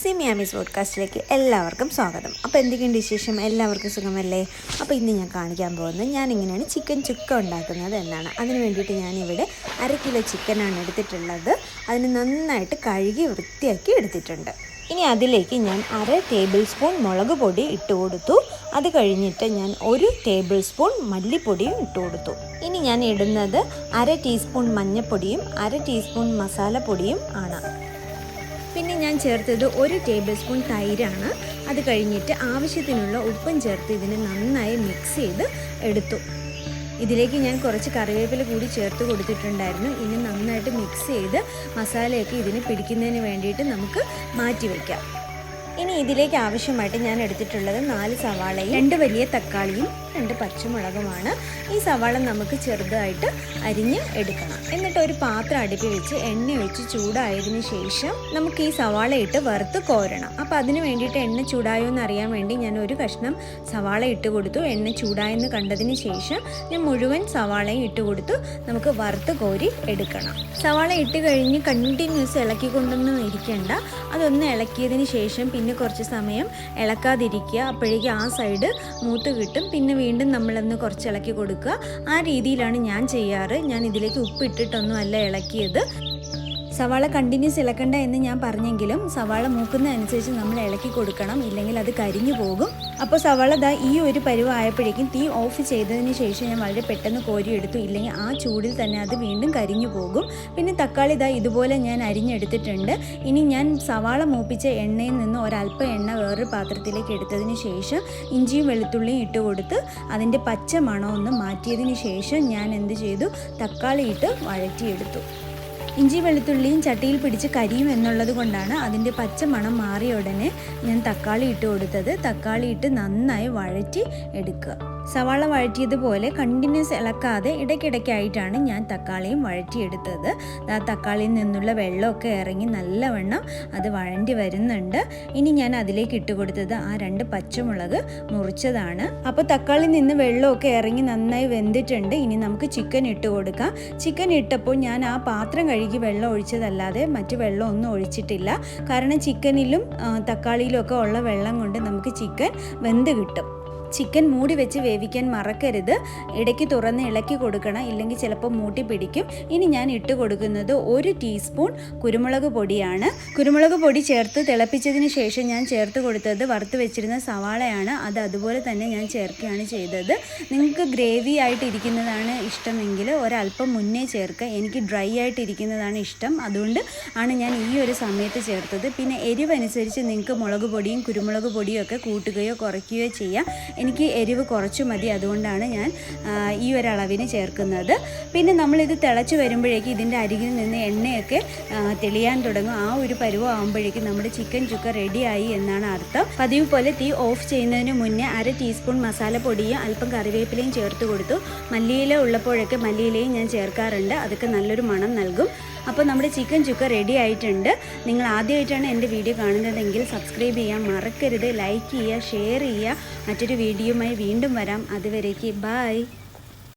സിമിയാമിസ് vodcastലേക്ക് എല്ലാവർക്കും സ്വാഗതം. അപ്പോൾ എന്തൊക്കെയുണ്ട് വിശേഷം? എല്ലാവർക്കും സുഖമല്ലേ? അപ്പോൾ ഇന്ന് ഞാൻ കാണിക്കാൻ പോകുന്നത് ഞാനിങ്ങനെയാണ് ചിക്കൻ ചുക്ക ഉണ്ടാക്കുന്നത് എന്നാണ്. അതിന് വേണ്ടിയിട്ട് ഞാനിവിടെ 1/2 കിലോ ചിക്കനാണ് എടുത്തിട്ടുള്ളത്. അതിന് നന്നായിട്ട് കഴുകി വൃത്തിയാക്കി എടുത്തിട്ടുണ്ട്. ഇനി അതിലേക്ക് ഞാൻ 1/2 ടേബിൾ സ്പൂൺ മുളക് പൊടി ഇട്ട് കൊടുത്തു. അത് കഴിഞ്ഞിട്ട് ഞാൻ 1 ടേബിൾ സ്പൂൺ മല്ലിപ്പൊടിയും ഇട്ട് കൊടുത്തു. ഇനി ഞാൻ ഇടുന്നത് 1/2 ടീസ്പൂൺ മഞ്ഞൾപ്പൊടിയും 1/2 ടീസ്പൂൺ മസാലപ്പൊടിയും ആണ്. പിന്നെ ഞാൻ ചേർത്തത് 1 ടേബിൾ സ്പൂൺ തൈരാണ്. അത് കഴിഞ്ഞിട്ട് ആവശ്യത്തിനുള്ള ഉപ്പും ചേർത്ത് ഇതിനെ നന്നായി മിക്സ് ചെയ്ത് എടുത്തു. ഇതിലേക്ക് ഞാൻ കുറച്ച് കറിവേപ്പില കൂടി ചേർത്ത് കൊടുത്തിട്ടുണ്ടായിരുന്നു. ഇനി നന്നായിട്ട് മിക്സ് ചെയ്ത് മസാലയൊക്കെ ഇതിന് പിടിക്കുന്നതിന് വേണ്ടിയിട്ട് നമുക്ക് മാറ്റി വയ്ക്കാം. ഇനി ഇതിലേക്ക് ആവശ്യമായിട്ട് ഞാൻ എടുത്തിട്ടുള്ളത് 4 സവാളയും 2 വലിയ തക്കാളിയും 2 പച്ചമുളകുമാണ്. ഈ സവാള നമുക്ക് ചെറുതായിട്ട് അരിഞ്ഞ് എടുക്കണം. എന്നിട്ട് ഒരു പാത്രം അടുപ്പിൽ വെച്ച് എണ്ണ ഒഴിച്ച് ചൂടായതിനു ശേഷം നമുക്ക് ഈ സവാള ഇട്ട് വറുത്ത് കോരണം. അപ്പോൾ അതിന് വേണ്ടിയിട്ട് എണ്ണ ചൂടായോ എന്ന് അറിയാൻ വേണ്ടി ഞാൻ ഒരു കഷ്ണം സവാള ഇട്ട് കൊടുത്തു. എണ്ണ ചൂടായെന്ന് കണ്ടതിന് ശേഷം ഞാൻ മുഴുവൻ സവാളയും ഇട്ട് കൊടുത്തു. നമുക്ക് വറുത്ത് കോരി എടുക്കണം. സവാള ഇട്ട് കഴിഞ്ഞ് കണ്ടിന്യൂസ് ഇളക്കിക്കൊണ്ടൊന്നും ഇരിക്കേണ്ട. അതൊന്ന് ഇളക്കിയതിന് ശേഷം പിന്നെ കുറച്ച് സമയം ഇളക്കാതിരിക്കുക. അപ്പോഴേക്കും ആ സൈഡ് മൂത്ത് കിട്ടും. പിന്നെ വീണ്ടും നമ്മളൊന്ന് കുറച്ച് ഇളക്കി കൊടുക്കുക. ആ രീതിയിലാണ് ഞാൻ ചെയ്യാറ്. ഞാൻ ഇതിലേക്ക് ഉപ്പിട്ടിട്ടൊന്നും അല്ല ഇളക്കിയത്. സവാള കണ്ടിന്യൂസ് ഇളക്കണ്ട എന്ന് ഞാൻ പറഞ്ഞെങ്കിലും സവാള മൂക്കുന്നതനുസരിച്ച് നമ്മൾ ഇളക്കി കൊടുക്കണം, ഇല്ലെങ്കിൽ അത് കരിഞ്ഞു പോകും. അപ്പോൾ സവാള ഈ ഒരു പരുവായപ്പോഴേക്കും തീ ഓഫ് ചെയ്തതിന് ശേഷം ഞാൻ വളരെ പെട്ടെന്ന് കോരിയെടുത്തു, ഇല്ലെങ്കിൽ ആ ചൂടിൽ തന്നെ അത് വീണ്ടും കരിഞ്ഞു പോകും. പിന്നെ തക്കാളി ഇതുപോലെ ഞാൻ അരിഞ്ഞെടുത്തിട്ടുണ്ട്. ഇനി ഞാൻ സവാള മൂപ്പിച്ച എണ്ണയിൽ നിന്ന് ഒരല്പം എണ്ണ വേറൊരു പാത്രത്തിലേക്ക് എടുത്തതിന് ശേഷം ഇഞ്ചിയും വെളുത്തുള്ളിയും ഇട്ട് കൊടുത്ത് അതിൻ്റെ പച്ച മണമൊന്ന് മാറ്റിയതിന് ശേഷം ഞാൻ എന്ത് ചെയ്തു, തക്കാളി ഇട്ട് വഴറ്റിയെടുത്തു. ഇഞ്ചി വെളുത്തുള്ളിയും ചട്ടിയിൽ പിടിച്ച് കരിയും എന്നുള്ളത് കൊണ്ടാണ് അതിൻ്റെ പച്ച മണം മാറിയ ഉടനെ ഞാൻ തക്കാളി ഇട്ട് കൊടുത്തത്. തക്കാളി ഇട്ട് നന്നായി വഴറ്റി എടുക്കുക. സവാള വഴറ്റിയതുപോലെ കണ്ടിന്യൂസ് ഇളക്കാതെ ഇടയ്ക്കിടയ്ക്കായിട്ടാണ് ഞാൻ തക്കാളിയും വഴറ്റിയെടുത്തത്. ആ തക്കാളിയിൽ നിന്നുള്ള വെള്ളമൊക്കെ ഇറങ്ങി നല്ലവണ്ണം അത് വഴണ്ടി വരുന്നുണ്ട്. ഇനി ഞാൻ അതിലേക്ക് ഇട്ട് കൊടുത്തത് ആ 2 പച്ചമുളക് മുറിച്ചതാണ്. അപ്പോൾ തക്കാളിയിൽ നിന്ന് വെള്ളമൊക്കെ ഇറങ്ങി നന്നായി വെന്തിട്ടുണ്ട്. ഇനി നമുക്ക് ചിക്കൻ ഇട്ട് കൊടുക്കാം. ചിക്കൻ ഇട്ടപ്പോൾ ഞാൻ ആ പാത്രം കഴുകി വെള്ളം ഒഴിച്ചതല്ലാതെ മറ്റു വെള്ളം ഒന്നും ഒഴിച്ചിട്ടില്ല. കാരണം ചിക്കനിലും തക്കാളിയിലും ഒക്കെ ഉള്ള വെള്ളം കൊണ്ട് നമുക്ക് ചിക്കൻ വെന്ത് കിട്ടും. ചിക്കൻ മൂടി വെച്ച് വേവിക്കാൻ മറക്കരുത്. ഇടയ്ക്ക് തുറന്ന് ഇളക്കി കൊടുക്കണം, ഇല്ലെങ്കിൽ ചിലപ്പോൾ മൂട്ടി പിടിക്കും. ഇനി ഞാൻ ഇട്ട് കൊടുക്കുന്നത് 1 ടീസ്പൂൺ കുരുമുളക് പൊടിയാണ്. കുരുമുളക് പൊടി ചേർത്ത് തിളപ്പിച്ചതിന് ശേഷം ഞാൻ ചേർത്ത് കൊടുത്തത് വറുത്ത് വെച്ചിരുന്ന സവാളയാണ്. അത് അതുപോലെ തന്നെ ഞാൻ ചേർക്കുകയാണ് ചെയ്തത്. നിങ്ങൾക്ക് ഗ്രേവി ആയിട്ട് ഇരിക്കുന്നതാണ് ഇഷ്ടമെങ്കിൽ ഒരല്പം മുന്നേ ചേർക്കുക. എനിക്ക് ഡ്രൈ ആയിട്ട് ഇരിക്കുന്നതാണ് ഇഷ്ടം, അതുകൊണ്ട് ആണ് ഞാൻ ഈ ഒരു സമയത്ത് ചേർത്തത്. പിന്നെ എരിവനുസരിച്ച് നിങ്ങൾക്ക് മുളക് പൊടിയും കുരുമുളക് പൊടിയും ഒക്കെ കൂട്ടുകയോ കുറയ്ക്കുകയോ ചെയ്യാം. എനിക്ക് എരിവ് കുറച്ച് മതി, അതുകൊണ്ടാണ് ഞാൻ ഈ ഒരളവിന് ചേർക്കുന്നത്. പിന്നെ നമ്മളിത് തിളച്ച് വരുമ്പോഴേക്കും ഇതിൻ്റെ അരികിൽ നിന്ന് എണ്ണയൊക്കെ തെളിയാൻ തുടങ്ങും. ആ ഒരു പരുവം ആകുമ്പോഴേക്കും നമ്മുടെ ചിക്കൻ ചുക്ക റെഡിയായി എന്നാണ് അർത്ഥം. പതിവ് പോലെ തീ ഓഫ് ചെയ്യുന്നതിന് മുന്നേ 1/2 ടീസ്പൂൺ മസാലപ്പൊടിയും അല്പം കറിവേപ്പിലയും ചേർത്ത് കൊടുത്തു. മല്ലിയില ഉള്ളപ്പോഴൊക്കെ മല്ലിയിലയും ഞാൻ ചേർക്കാറുണ്ട്, അതൊക്കെ നല്ലൊരു മണം നൽകും. അപ്പോൾ നമ്മുടെ ചിക്കൻ ചുക്ക റെഡി ആയിട്ടുണ്ട്. നിങ്ങൾ ആദ്യമായിട്ടാണ് എൻ്റെ വീഡിയോ കാണുന്നതെങ്കിൽ സബ്സ്ക്രൈബ് ചെയ്യാൻ മറക്കരുത്. ലൈക്ക് ചെയ്യുക, ഷെയർ ചെയ്യുക. മറ്റൊരു വീഡിയോയുമായി വീണ്ടും വരാം. അതുവരേക്ക് ബൈ.